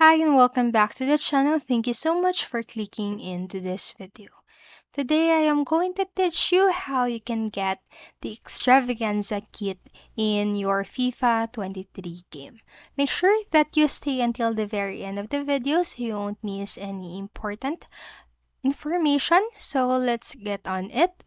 Hi and welcome back to the channel. Thank you so much for clicking into this video. Today I am going to teach you how you can get the Extravaganza kit in your FIFA 23 game. Make sure that you stay until the very end of the video so you won't miss any important information. So let's get on it.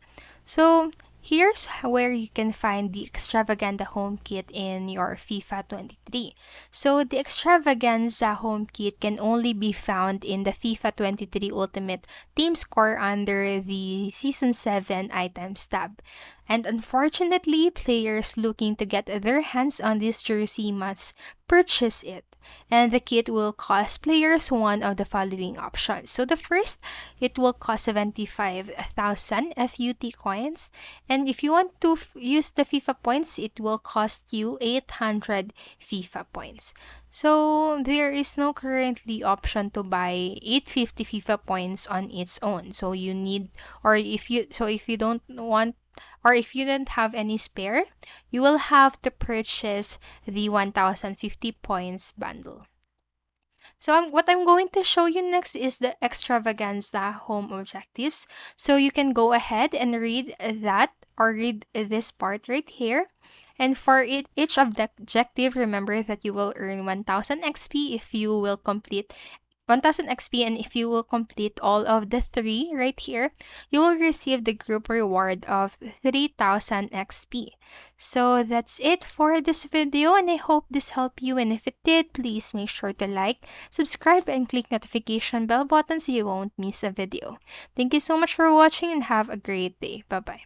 So here's where you can find the Extravaganza home kit in your FIFA 23. So the Extravaganza home kit can only be found in the FIFA 23 Ultimate Team Score under the Season 7 Items tab. And unfortunately, players looking to get their hands on this jersey must purchase it. And the kit will cost players one of the following options. So the first, it will cost 75,000 FUT coins. And if you want to use the FIFA points, it will cost you 800 FIFA points. So there is no currently option to buy 850 FIFA points on its own. So you need, or if you don't want, or if you don't have any spare, you will have to purchase the 1050 points bundle. So what I'm going to show you next is the Extravaganza home objectives. So you can go ahead and read that or read this part right here. And for each of the objective, remember that you will earn 1000 XP if you will complete 1000 XP, and if you will complete all of the three right here, you will receive the group reward of 3000 XP. So that's it for this video, and I hope this helped you, and if it did, please make sure to like, subscribe, and click notification bell button so you won't miss a video. Thank you so much for watching and have a great day. Bye-bye.